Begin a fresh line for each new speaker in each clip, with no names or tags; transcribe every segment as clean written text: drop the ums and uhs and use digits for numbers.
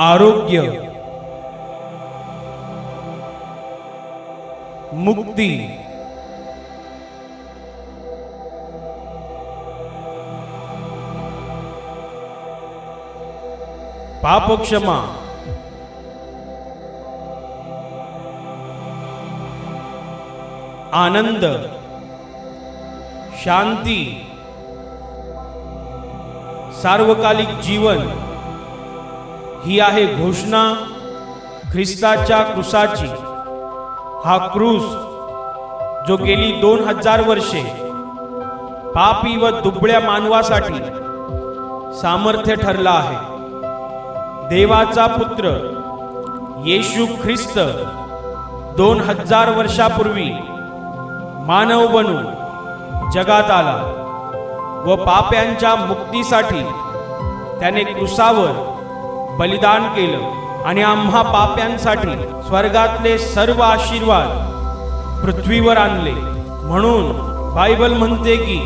आरोग्य, मुक्ती, पापक्षमा, आनंद, शांती, सार्वकालिक जीवन ही आहे घोषणा ख्रिस्ताच्या क्रूसाची। हा क्रूस जो गेली 2000 वर्षे पापी व दुबळ्या मानवासाठी सामर्थ्य ठरला आहे। देवाचा पुत्र येशू ख्रिस्त 2000 वर्षापूर्वी मानव बनून जगात आला व पाप्यांच्या मुक्तीसाठी त्याने क्रूसावर बलिदान केलं आणि आम्हा पाप्यांसाठी स्वर्गातले सर्व आशीर्वाद पृथ्वीवर आणले। म्हणून बायबल म्हणते की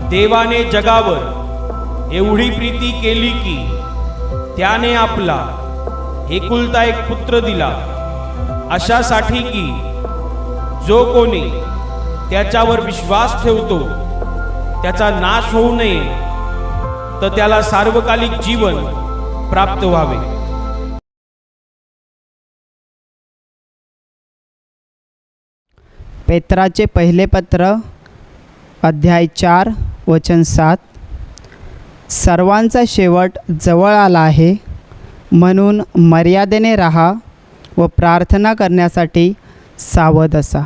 देवाने जगावर एवढी प्रीती केली की त्याने आपला एकुलता एक पुत्र दिला, अशासाठी की जो कोणी त्याच्यावर विश्वास ठेवतो त्याचा नाश होऊ नये, तर त्याला सार्वकालिक जीवन प्राप्त व्हावे।
पेत्राचे पहिले पत्र अध्याय 4 वचन 7। सर्वांचा शेवट जवळ आला आहे, म्हणून मर्यादेने राहा व प्रार्थना करण्यासाठी सावध असा।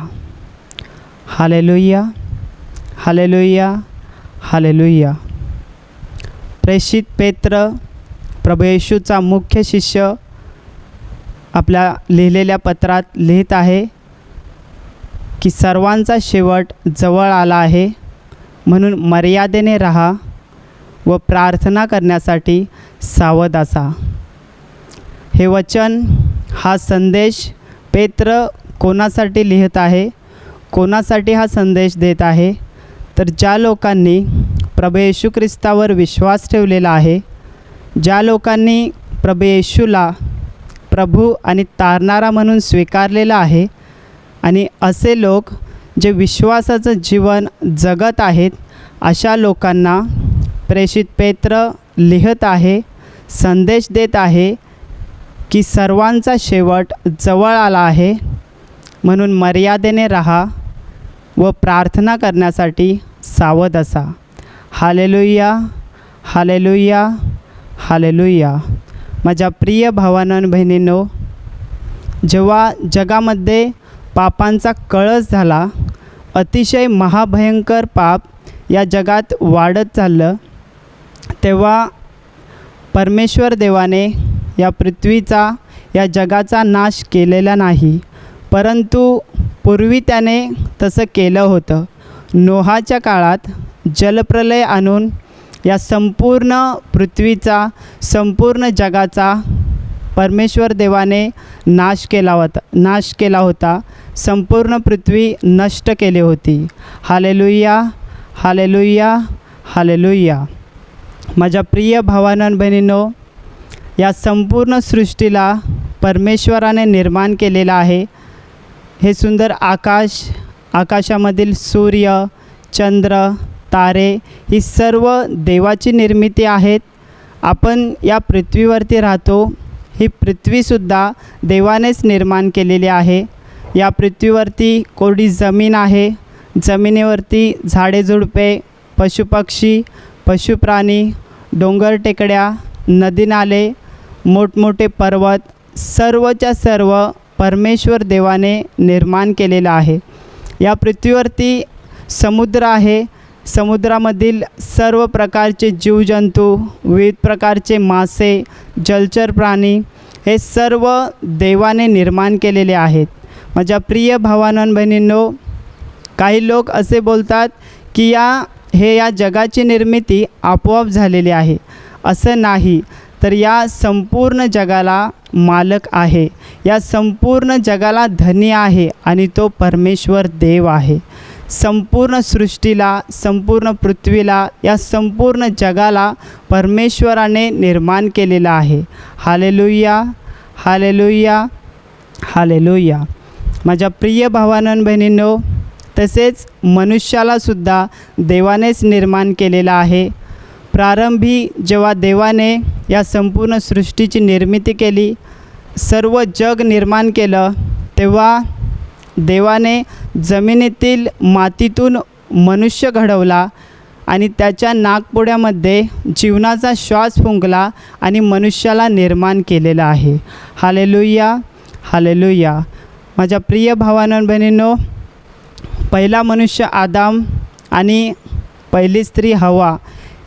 Hallelujah, hallelujah, hallelujah. प्रेषित पेत्र प्रभू येशूचा मुख्य शिष्य आपल्या लिहिलेल्या पत्रात लिहित आहे की सर्वांचा शेवट जवळ आला आहे, म्हणून मर्यादेने राहा व प्रार्थना करण्यासाठी सावध असा। हे वचन, हा संदेश पेत्र कोणासाठी लिहित आहे, कोणासाठी हा संदेश देत आहे, तर ज्या लोकांनी प्रभू येशू ख्रिस्तावर विश्वास ठेवलेला आहे, ज्या लोकांनी प्रभू येशूला प्रभू आणि तारणारा म्हणून स्वीकारलेला आहे, आणि असे लोक जे विश्वासाचं जीवन जगत आहेत, अशा लोकांना प्रेषित पेत्र लिहित आहे, संदेश देत आहे की सर्वांचा शेवट जवळ आला आहे, म्हणून मर्यादेने राहा व प्रार्थना करण्यासाठी सावध असा। Hallelujah, hallelujah, hallelujah. माझ्या प्रिय भावांनो आणि बहिणींनो, जेव्हा जगामध्ये पापांचा कळस झाला, अतिशय महाभयंकर पाप या जगात वाढत चाललं, तेव्हा परमेश्वर देवाने या पृथ्वीचा, या जगाचा नाश केलेला नाही, परंतु पूर्वी त्याने तसं केलं होतं। नोहाच्या काळात जलप्रलय आणून या संपूर्ण पृथ्वीचा, संपूर्ण जगाचा परमेश्वर देवाने नाश केला होता। संपूर्ण पृथ्वी नष्ट केली होती। Hallelujah, hallelujah, hallelujah. माझ्या प्रिय भावांनो आणि बहिणींनो, या संपूर्ण सृष्टीला परमेश्वराने निर्माण केलेलं आहे। हे सुंदर आकाश, आकाशामधील सूर्य, चंद्र, तारे ही सर्व देवाची निर्मिती आहेत। आपण या पृथ्वीवरती राहतो, ही पृथ्वीसुद्धा देवानेच निर्माण केलेली आहे। या पृथ्वीवरती कोरडी जमीन आहे, जमिनीवरती झाडे झुडपे, पशुपक्षी, पशुप्राणी, डोंगर टेकड्या, नदी नाले, मोठमोठे पर्वत, सर्वच्या सर्व परमेश्वर देवाने निर्माण केलेलं आहे। या पृथ्वीवरती समुद्र आहे, समुद्रामधील सर्व प्रकारचे जीवजंतू, विविध प्रकारचे मासे, जलचर प्राणी, हे सर्व देवाने निर्माण केलेले आहेत। माझ्या प्रिय भावांनो आणि बहिणींनो, काही लोक असे बोलतात की या जगाची निर्मिती आपोआप झालेली आहे। असं नाही, तर या संपूर्ण जगाला मालक आहे, या संपूर्ण जगाला धनी आहे, आणि तो परमेश्वर देव आहे। संपूर्ण सृष्टीला, संपूर्ण पृथ्वीला, या संपूर्ण जगाला परमेश्वराने निर्माण केलेलं आहे. Hallelujah, hallelujah, hallelujah. माझ्या प्रिय भावांनो आणि बहिणींनो, तसेच मनुष्यालासुद्धा देवानेच निर्माण केलेलं आहे. प्रारंभी जेव्हा देवाने या संपूर्ण सृष्टीची निर्मिती केली, सर्व जग निर्माण केलं, तेव्हा देवाने जमिनीतील मातीतून मनुष्य घडवला आणि त्याच्या नाकपुड्यामध्ये जीवनाचा श्वास फुंकला आणि मनुष्याला निर्माण केलेला आहे. Hallelujah, hallelujah. माझ्या प्रिय भावांनो आणि बहिणींनो, पहिला मनुष्य आदाम आणि पहिली स्त्री हवा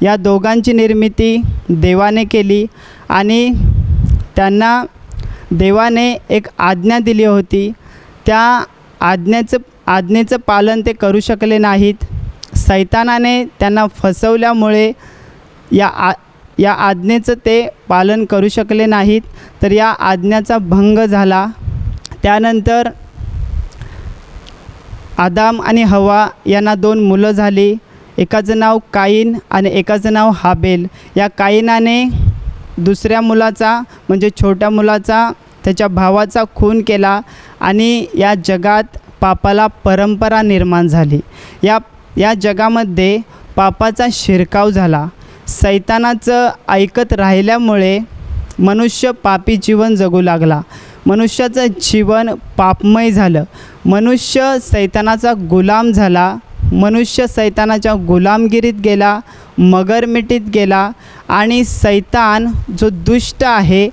या दोघांची निर्मिती देवाने केली आणि त्यांना देवाने एक आज्ञा दिली होती. त्या आज्ञेचं पालन ते करू शकले नाहीत. सैतानाने त्यांना फसवल्यामुळे या आज्ञेचं ते पालन करू शकले नाहीत, तर या आज्ञेचा भंग झाला. त्यानंतर आदाम आणि हवा यांना 2 मुलं झाली. एकाचं नाव काईन आणि एकाचं नाव हाबेल. या काईनाने दुसऱ्या मुलाचा म्हणजे छोट्या मुलाचा, त्याच्या भावाचा खून केला आणि या जगात पापाला परंपरा निर्माण झाली. या जगामध्ये पापाचा शिरकाव झाला. सैतानाचं ऐकत राहिल्यामुळे मनुष्य पापी जीवन जगू लागला. मनुष्याचं जीवन पापमय झालं. मनुष्य सैतानाचा गुलाम झाला. मनुष्य सैतानाच्या गुलामगिरीत गेला, मगरमिटीत गेला आणि सैतान जो दुष्ट आहे,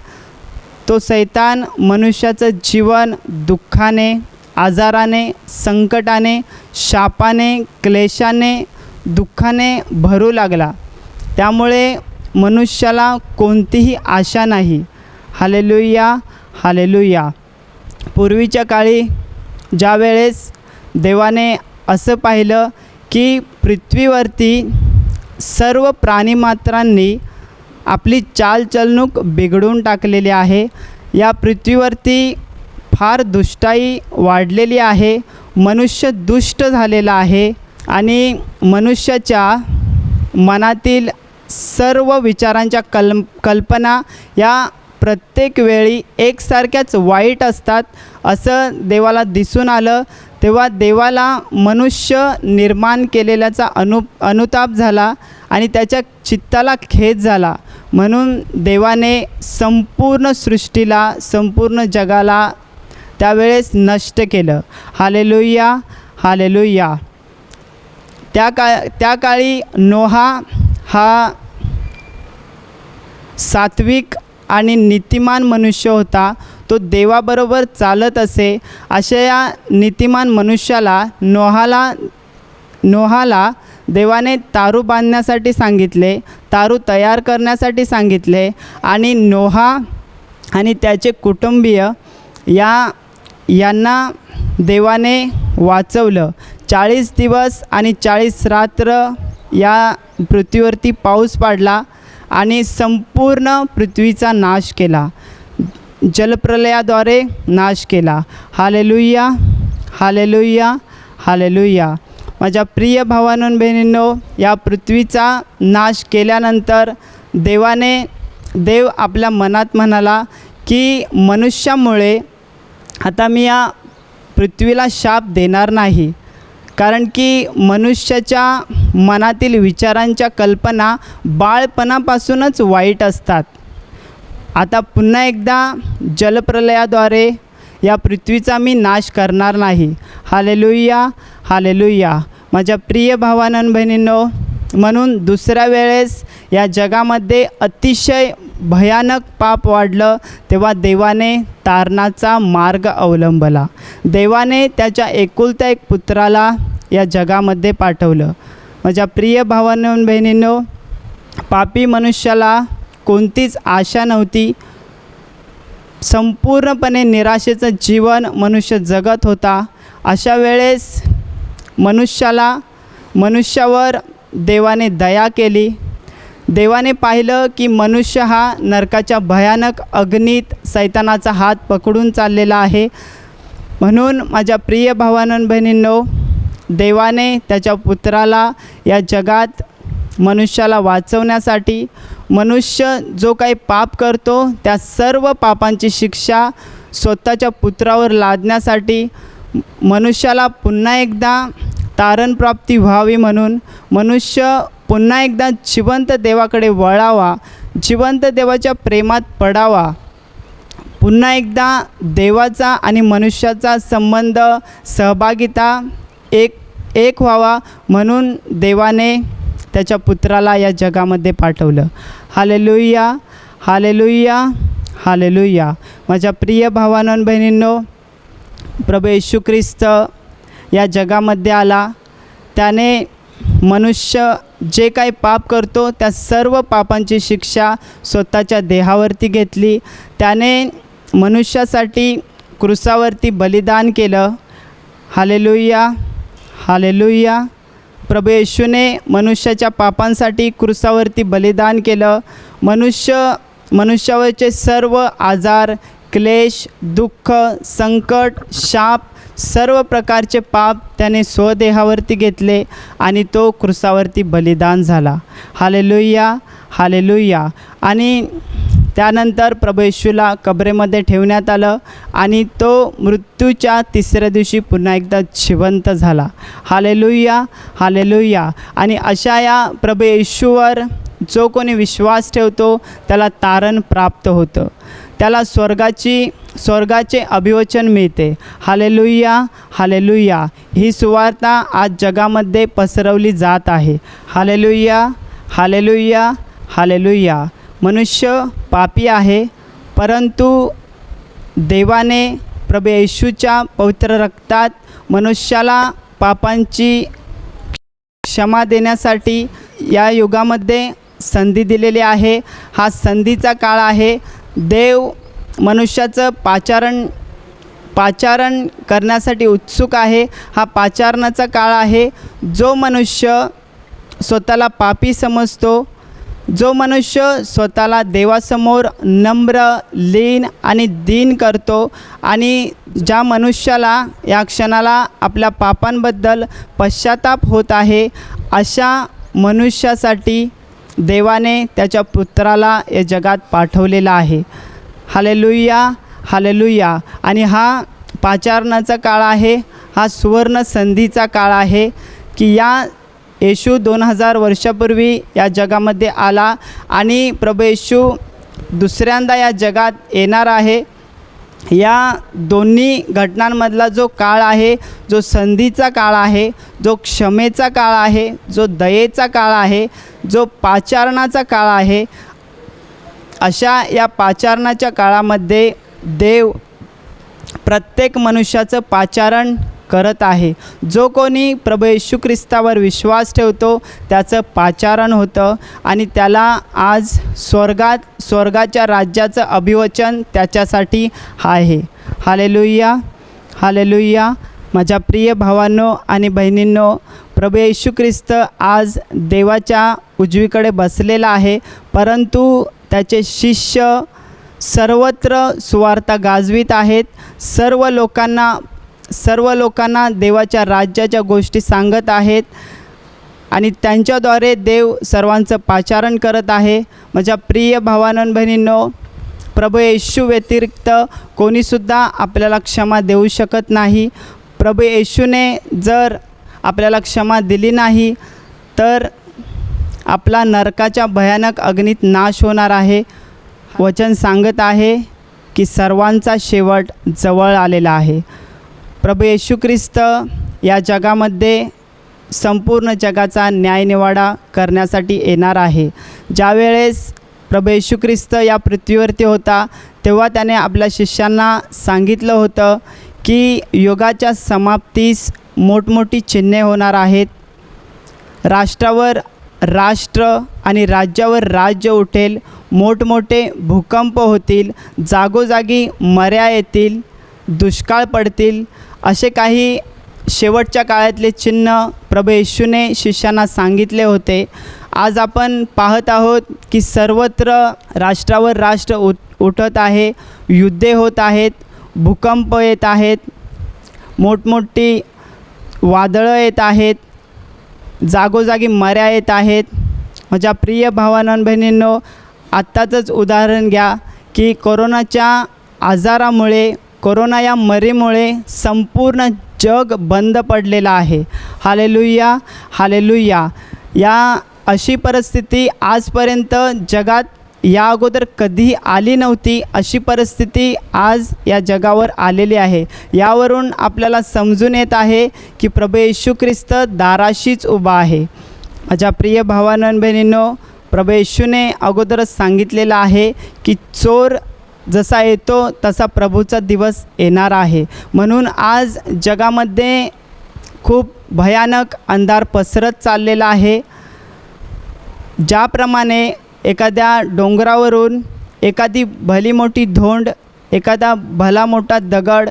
तो सैतान मनुष्याचं जीवन दुःखाने, आजाराने, संकटाने, शापाने, क्लेशाने, दुःखाने भरू लागला. त्यामुळे मनुष्याला कोणतीही आशा नाही. Hallelujah, hallelujah. पूर्वीच्या काळी ज्यावेळेस देवाने असं पाहिलं की पृथ्वीवरती सर्व प्राणीमात्रांनी आपली चालचलणूक बिघडून टाकलेली आहे. या पृथ्वीवरती फार दुष्टाई वाढलेली आहे. मनुष्य दुष्ट झालेला आहे आणि मनुष्याच्या मनातील सर्व विचारांच्या कल्पना या प्रत्येक वेळी एकसारख्याच वाईट असतात असं देवाला दिसून आलं. तेव्हा देवाला मनुष्य निर्माण केलेल्याचा अनुताप झाला आणि त्याच्या चित्ताला खेद झाला. म्हणून देवाने संपूर्ण सृष्टीला, संपूर्ण जगाला त्यावेळेस नष्ट केलं. Hallelujah, hallelujah. त्या काळी नोहा हा सात्विक आणि नीतिमान मनुष्य होता. तो देवाबरोबर चालत असे. अशा या नीतिमान मनुष्याला नोहाला देवाने तारू बांधण्यासाठी सांगितले, तारू तयार करण्यासाठी सांगितले आणि नोहा आणि त्याचे कुटुंबीय यांना देवाने वाचवलं. 40 दिवस आणि 40 रात्र या पृथ्वीवरती पाऊस पडला आणि संपूर्ण पृथ्वीचा नाश केला. जलप्रलयाद्वारे नाश केला. Hallelujah, hallelujah, hallelujah. माझ्या प्रिय भावांनो आणि बहिणींनो, या पृथ्वीचा नाश केल्यानंतर देव आपल्या मनात म्हणाला की मनुष्यामुळे आता मी या पृथ्वीला शाप देणार नाही, कारण की मनुष्याच्या मनातील विचारांच्या कल्पना बाळपणापासूनच वाईट असतात. आता पुन्हा एकदा जलप्रलयाद्वारे या पृथ्वीचा मी नाश करणार नाही. Hallelujah, hallelujah. माझ्या प्रिय भावांनो आणि बहिणींनो, म्हणून दुसऱ्या वेळेस या जगामध्ये अतिशय भयानक पाप वाढलं, तेव्हा देवाने तारणाचा मार्ग अवलंबला. देवाने त्याच्या एकुलत्या एक पुत्राला या जगामध्ये पाठवलं. माझ्या प्रिय भावांनो आणि बहिणींनो, पापी मनुष्याला कोणतीच आशा नव्हती. संपूर्णपणे निराशेचं जीवन मनुष्य जगत होता. अशा वेळेस मनुष्यावर देवाने दया केली. देवाने पाहिलं की मनुष्य हा नरकाच्या भयानक अग्नीत सैतानाचा हात पकडून चाललेला आहे. म्हणून माझ्या प्रिय भावांनो आणि बहिणींनो, देवाने त्याच्या पुत्राला या जगात मनुष्याला वाचवण्यासाठी, मनुष्य जो काही पाप करतो त्या सर्व पापांची शिक्षा स्वतःच्या पुत्रावर लादण्यासाठी, मनुष्याला पुन्हा एकदा तारणप्राप्ती व्हावी म्हणून मनुष्य पुन्हा एकदा जिवंत देवाकडे वळावा, जिवंत देवाच्या प्रेमात पडावा, पुन्हा एकदा देवाचा आणि मनुष्याचा संबंध, सहभागिता एक व्हावा म्हणून देवाने त्याच्या पुत्राला या जगामध्ये पाठवलं. Hallelujah, hallelujah, hallelujah. माझ्या प्रिय भावांनो आणि बहिणींनो, प्रभू येशू ख्रिस्त या जगामध्ये आला. त्याने मनुष्य जे काही पाप करतो त्या सर्व पापांची शिक्षा स्वतःच्या देहावरती घेतली. त्याने मनुष्यासाठी क्रूसावरती बलिदान केलं. Hallelujah, hallelujah. प्रभू येशूने मनुष्याच्या पापांसाठी क्रूसावरती बलिदान केलं. मनुष्यावरचे सर्व आजार, क्लेश, दुःख, संकट, शाप, सर्व प्रकारचे पाप त्याने स्वदेहावरती घेतले आणि तो क्रूसावरती बलिदान झाला. Hallelujah, hallelujah. आणि त्यानंतर प्रभू येशूला कबरेमध्ये ठेवण्यात आलं आणि तो मृत्यूच्या तिसऱ्या दिवशी पुन्हा एकदा जिवंत झाला. Hallelujah, hallelujah. आणि अशा या प्रभू येशूवर जो कोणी विश्वास ठेवतो त्याला तारण प्राप्त होतं, त्याला स्वर्गाचे अभिवचन मिळते. Hallelujah, hallelujah. ही सुवार्ता आज जगामध्ये पसरवली जात आहे. Hallelujah, hallelujah, hallelujah. मनुष्य पापी आहे, परंतु देवाने प्रभू येशूच्या पवित्र रक्तात मनुष्याला पापांची क्षमा देण्यासाठी या युगामध्ये संधी दिलेली आहे. हा संधीचा काळ आहे. देव मनुष्याचं पाचारण करण्यासाठी उत्सुक आहे. हा पाचारणाचा काळ आहे. जो मनुष्य स्वतःला पापी समजतो, जो मनुष्य स्वतःला देवासमोर नम्र, लीन आणि दीन करतो आणि ज्या मनुष्याला या क्षणाला आपल्या पापांबद्दल पश्चाताप होत आहे, अशा मनुष्यासाठी देवाने त्याच्या पुत्राला या जगात पाठवलेला आहे. Hallelujah, hallelujah. आणि हा पाचारणाचा काळ आहे. हा सुवर्ण संधीचा काळ आहे की या येशू 2000 वर्षापूर्वी या जगामध्ये आला आणि प्रभू येशू दुसऱ्यांदा या जगात येणार आहे. या दोन्ही घटनांमधला जो काळ आहे, जो संधीचा काळ आहे, जो क्षमेचा काळ आहे, जो दयेचा काळ आहे, जो पाचारणाचा काळ आहे, अशा या पाचारणाच्या काळामध्ये देव प्रत्येक मनुष्याचं पाचारण करत आहे. जो कोणी प्रभू येशू ख्रिस्तावर विश्वास ठेवतो त्याचं पाचारण होतं आणि त्याला आज स्वर्गाच्या राज्याचं अभिवचन त्याच्यासाठी आहे. Hallelujah, hallelujah. माझ्या प्रिय भावांनो आणि बहिणींनो, प्रभू येशू ख्रिस्त आज देवाच्या उजवीकडे बसलेला आहे, परंतु त्याचे शिष्य सर्वत्र सुवार्ता गाजवीत आहेत. सर्व लोकांना देवाच्या राज्याच्या गोष्टी सांगत आहेत आणि त्यांच्याद्वारे देव सर्वांचं पाचारण करत आहे. माझ्या प्रिय भावांनो आणि बहिणींनो, प्रभू येशू व्यतिरिक्त कोणीसुद्धा आपल्याला क्षमा देऊ शकत नाही. प्रभू येशूने जर आपल्याला क्षमा दिली नाही तर आपला नरकाच्या भयानक अग्नीत नाश होणार आहे. वचन सांगत आहे की सर्वांचा शेवट जवळ आलेला आहे. प्रभू येशू ख्रिस्त या जगामध्ये संपूर्ण जगाचा न्यायनिवाडा करण्यासाठी येणार आहे. ज्यावेळेस प्रभू येशू ख्रिस्त या पृथ्वीवरती होता तेव्हा त्याने आपल्या शिष्यांना सांगितलं होतं की युगाच्या समाप्तीस मोठमोठी चिन्हे होणार आहेत. राष्ट्रावर राष्ट्र आणि राज्यावर राज्य उठेल, मोठमोठे भूकंप होतील, जागोजागी मऱ्या येतील, दुष्काळ पडतील, असे काही शेवटच्या काळातले चिन्ह प्रभू येशूने शिष्यांना सांगितले होते. आज आपण पाहत आहोत की सर्वत्र राष्ट्रावर राष्ट्र उठत आहे, युद्धे होत आहेत, भूकंप येत आहेत, मोठमोठी वादळं येत आहेत, जागोजागी मऱ्या येत आहेत. माझ्या प्रिय भावांनो आणि बहिणींनो, आत्ताचंच उदाहरण घ्या की कोरोनाच्या आजारामुळे, कोरोना या मरीमुळे संपूर्ण जग बंद पडलेलं आहे. Hallelujah, hallelujah. या अशी परिस्थिती आजपर्यंत जगात या अगोदर कधीही आली नव्हती. अशी परिस्थिती आज या जगावर आलेली आहे. यावरून आपल्याला समजून येत आहे की प्रभू येशू ख्रिस्त दाराशीच उभा आहे. माझ्या प्रिय भावांनो आणि बहिणींनो, प्रभू येशूने अगोदरच सांगितलेलं आहे की चोर जसा येतो तसा प्रभूचा दिवस येणार आहे. म्हणून आज जगामध्ये खूप भयानक अंधार पसरत चाललेला आहे. ज्याप्रमाणे एखाद्या डोंगरावरून एखादी भली मोठी धोंड, एखादा भला मोठा दगड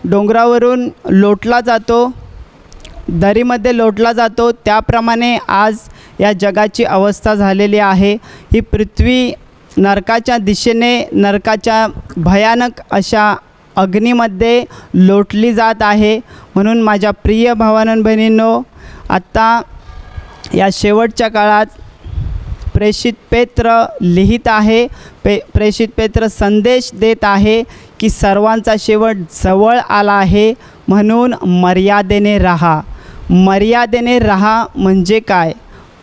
डोंगरावरून लोटला जातो, दरीमध्ये लोटला जातो, त्याप्रमाणे आज या जगाची अवस्था झालेली आहे. ही पृथ्वी नरकाच्या दिशेने, नरकाच्या भयानक अशा अग्नीमध्ये लोटली जात आहे. म्हणून माझ्या प्रिय भावांनो आणि बहिणींनो, आत्ता या शेवटच्या काळात प्रेषित पेत्र लिहित आहे, प्रेषित पेत्र संदेश देत आहे की सर्वांचा शेवट जवळ आला आहे. म्हणून मर्यादेने राहा. मर्यादेने राहा म्हणजे काय?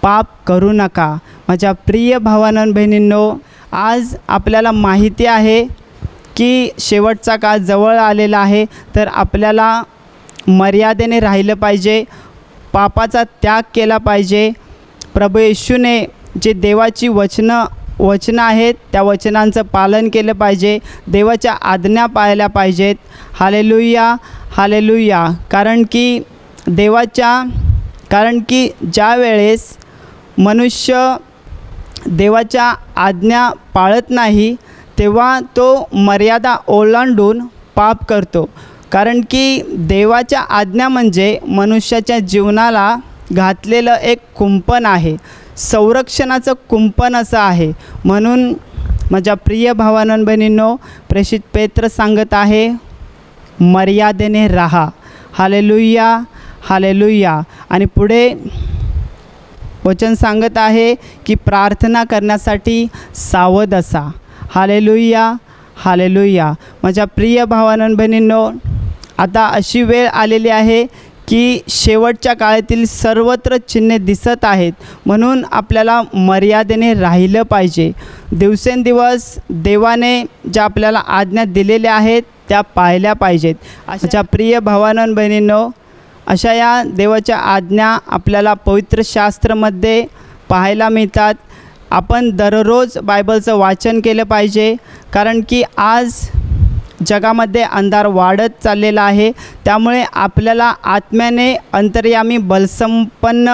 पाप करू नका. माझ्या प्रिय भावांनो आणि बहिणींनो, आज आपल्याला माहिती आहे की शेवटचा काळ जवळ आलेला आहे, तर आपल्याला मर्यादेने राहिलं पाहिजे, पापाचा त्याग केला पाहिजे. प्रभू येशूने जे देवाची वचनं आहेत त्या वचनांचं पालन केलं पाहिजे, देवाच्या आज्ञा पाळल्या पाहिजेत. Hallelujah, hallelujah. कारण की ज्या वेळेस मनुष्य देवाच्या आज्ञा पाळत नाही तेव्हा तो मर्यादा ओलांडून पाप करतो. कारण की देवाच्या आज्ञा म्हणजे मनुष्याच्या जीवनाला घातलेलं एक कुंपण आहे, संरक्षणाचं कुंपण असं आहे. म्हणून माझ्या प्रिय भावांनो आणि बहिणींनो, प्रेषित पेत्र सांगत आहे, मर्यादेने राहा. Hallelujah, hallelujah. आणि पुढे वचन सांगत आहे की प्रार्थना करण्यासाठी सावध असा. Hallelujah, hallelujah. माझ्या प्रिय भावांनो आणि बहिणींनो, आता अशी वेळ आलेली आहे की शेवटच्या काळातील सर्वत्र चिन्हे दिसत आहेत. म्हणून आपल्याला मर्यादेने राहिलं पाहिजे. दिवसेंदिवस देवाने ज्या आपल्याला आज्ञा दिलेल्या आहेत त्या पाळल्या पाहिजेत. अशा प्रिय भावांनो आणि बहिणींनो, अशा या देवाच्या आज्ञा आपल्याला पवित्र शास्त्रामध्ये पाहायला मिळतात. आपण दररोज बायबलचं वाचन केलं पाहिजे. कारण की आज जगामध्ये अंधार वाढत चाललेला आहे. त्यामुळे आपल्याला आत्म्याने अंतर्यामी बलसंपन्न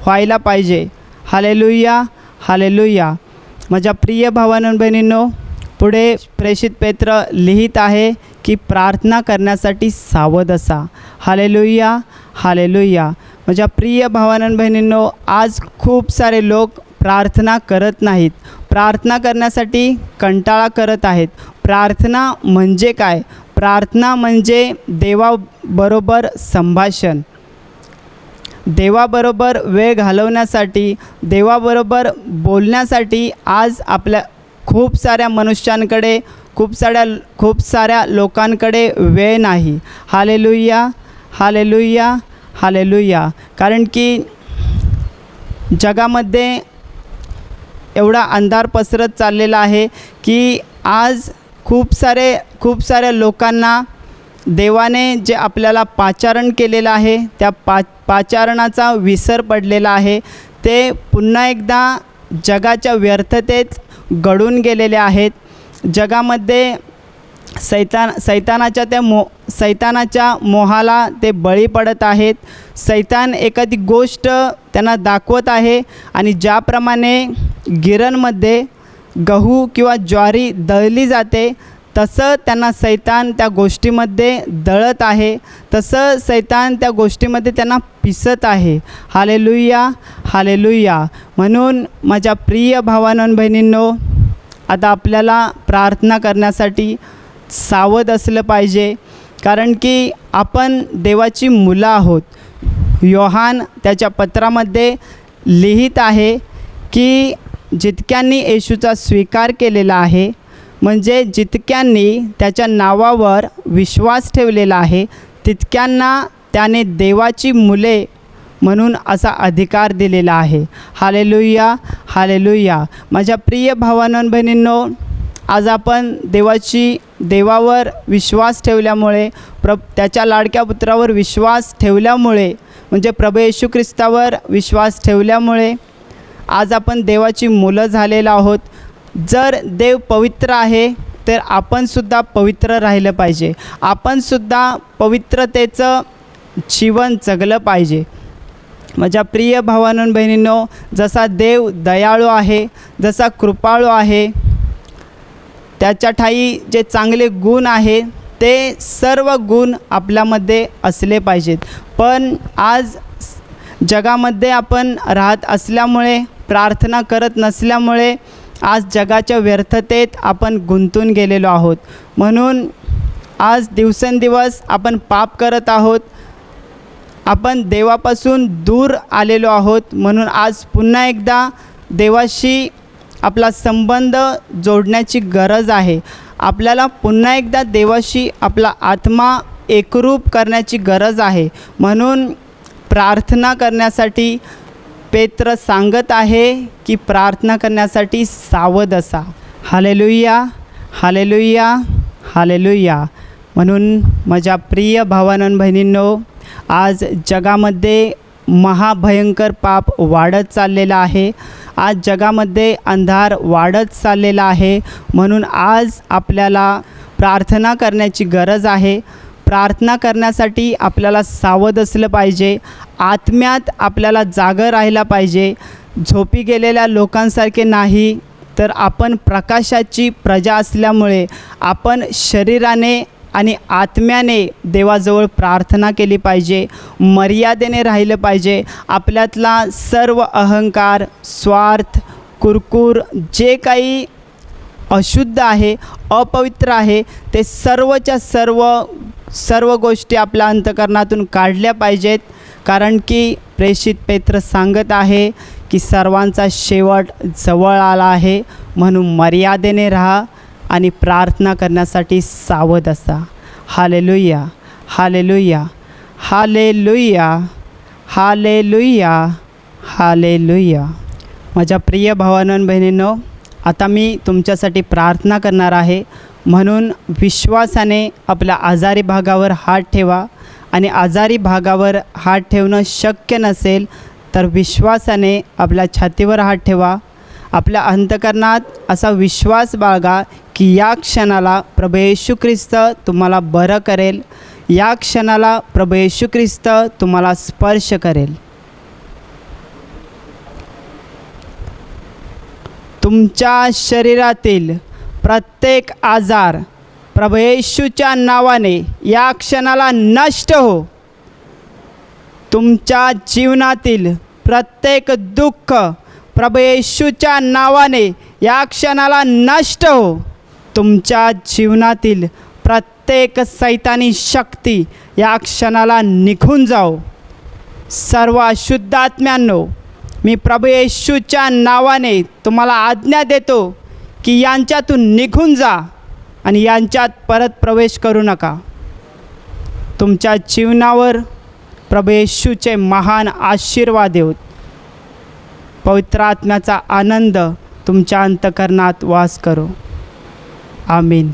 व्हायला पाहिजे. Hallelujah, hallelujah. माझ्या प्रिय भावांनो आणि बहिणींनो, पुढे प्रेषित पेत्र लिहित आहे की प्रार्थना करण्यासाठी सावध असा. Hallelujah, hallelujah. माझ्या प्रिय भावांनो आणि बहिणींनो, आज खूप सारे लोक प्रार्थना करत नाहीत, प्रार्थना करण्यासाठी कंटाळा करत आहेत. प्रार्थना म्हणजे काय? प्रार्थना म्हणजे देवाबरोबर संभाषण, देवाबरोबर वेळ घालवण्यासाठी, देवाबरोबर बोलण्यासाठी आज आपल्या खूप साऱ्या मनुष्यांकडे, खूप साऱ्या लोकांकडे वेळ नाही. Hallelujah, hallelujah, hallelujah. कारण की जगामध्ये एवढा अंधार पसरत चाललेला आहे की आज खूप साऱ्या लोकांना देवाने जे आपल्याला पाचारण केलेलं आहे त्या पाचारणाचा विसर पडलेला आहे. ते पुन्हा एकदा जगाच्या व्यर्थतेत गळून गेलेले आहेत. जगामध्ये सैतानाच्या मोहाला ते बळी पडत आहेत. सैतान एखादी गोष्ट त्यांना दाखवत आहे आणि ज्याप्रमाणे गिरणमध्ये गहू किंवा ज्वारी दळली जाते तसं त्यांना सैतान त्या गोष्टीमध्ये दळत आहे, तसं सैतान त्या गोष्टीमध्ये त्यांना पिसत आहे. Hallelujah, hallelujah. म्हणून माझ्या प्रिय भावांनो आणि बहिणींनो, आता आपल्याला प्रार्थना करण्यासाठी सावध असलं पाहिजे. कारण की आपण देवाची मुलं आहोत. योहान त्याच्या पत्रामध्ये लिहित आहे की जितक्यांनी येशूचा स्वीकार केलेला आहे, म्हणजे जितक्यांनी त्याच्या नावावर विश्वास ठेवलेला आहे, तितक्यांना त्याने देवाची मुले म्हणून असा अधिकार दिलेला आहे. Hallelujah, hallelujah. माझ्या प्रिय भावांनो आणि बहिणींनो, आज आपण देवावर विश्वास ठेवल्यामुळे, त्याच्या लाडक्या पुत्रावर विश्वास ठेवल्यामुळे, म्हणजे प्रभू येशू ख्रिस्तावर विश्वास ठेवल्यामुळे आज आपण देवाची मुलं झालेलो आहोत. जर देव पवित्र आहे तर आपणसुद्धा पवित्र राहिलं पाहिजे. आपणसुद्धा पवित्रतेचं जीवन जगलं पाहिजे. माझ्या प्रिय भावांनो आणि बहिणींनो, जसा देव दयाळू आहे, जसा कृपाळू आहे, त्याच्या ठायी जे चांगले गुण आहे ते सर्व गुण आपल्यामध्ये असले पाहिजेत. पण आज जगामध्ये आपण राहत असल्यामुळे, प्रार्थना करत नसल्यामुळे आज जगाच्या व्यर्थतेत आपण गुंतून गेलेलो आहोत. म्हणून आज दिवसेंदिवस आपण पाप करत आहोत, आपण देवापासून दूर आलेलो आहोत. म्हणून आज पुन्हा एकदा देवाशी आपला संबंध जोडण्याची गरज आहे. आपल्याला पुन्हा एकदा देवाशी आपला आत्मा एकरूप करण्याची गरज आहे. म्हणून प्रार्थना करण्यासाठी पेत्र सांगत आहे की प्रार्थना करण्यासाठी सावध असा. Hallelujah, hallelujah, hallelujah. म्हणून माझ्या प्रिय भावांनो आणि बहिणींनो, आज जगामध्ये महाभयंकर पाप वाढत चाललेला आहे. आज जगामध्ये अंधार वाढत चाललेला आहे. म्हणून आज आपल्याला प्रार्थना करण्याची गरज आहे. प्रार्थना करण्यासाठी आपल्याला सावध असलं पाहिजे. आत्म्यात आपल्याला जागं राहायला पाहिजे. झोपी गेलेल्या लोकांसारखे नाही, तर आपण प्रकाशाची प्रजा असल्यामुळे आपण शरीराने आणि आत्म्याने देवाजवळ प्रार्थना केली पाहिजे. मर्यादेने राहिलं पाहिजे. आपल्यातला सर्व अहंकार, स्वार्थ, कुरकुर, जे काही अशुद्ध आहे, अपवित्र आहे, ते सर्वच्या सर्व गोष्टी आपल्या अंतःकरणातून काढल्या पाहिजेत. कारण की प्रेषित पेत्र सांगत आहे की सर्वांचा शेवट जवळ आला आहे. म्हणून मर्यादेने राहा आणि प्रार्थना करण्यासाठी सावध असा. Hallelujah, hallelujah, hallelujah, hallelujah, hallelujah. माझ्या प्रिय भावांनो आणि बहिणींनो, आता मी तुमच्यासाठी प्रार्थना करणार आहे. म्हणून विश्वासाने आपल्या आजारी भागावर हात ठेवा. आणि आजारी भागावर हात ठेवणं शक्य नसेल तर विश्वासाने आपल्या छातीवर हात ठेवा. आपल्या अंतःकरणात असा विश्वास बाळगा की या क्षणाला प्रभू येशू ख्रिस्त तुम्हाला बरं करेल. या क्षणाला प्रभू येशू ख्रिस्त तुम्हाला स्पर्श करेल. तुमच्या शरीरातील प्रत्येक आजार प्रभू येशूच्या नावाने या क्षणाला नष्ट हो. तुमच्या जीवनातील प्रत्येक दुःख प्रभू येशूच्या नावाने या क्षणाला नष्ट हो. तुमच्या जीवनातील प्रत्येक सैतानी शक्ती या क्षणाला निघून जाओ. सर्व अशुद्ध आत्म्यांनो, मी प्रभू येशूच्या नावाने तुम्हाला आज्ञा देतो की यांच्यातून निघून जा आणि यांच्यात परत प्रवेश करू नका. तुमच्या जीवनावर प्रभू येशूचे महान आशीर्वाद येऊत. पवित्र आत्म्याचा आनंद तुमच्या अंतःकरणात वास करो. आमीन.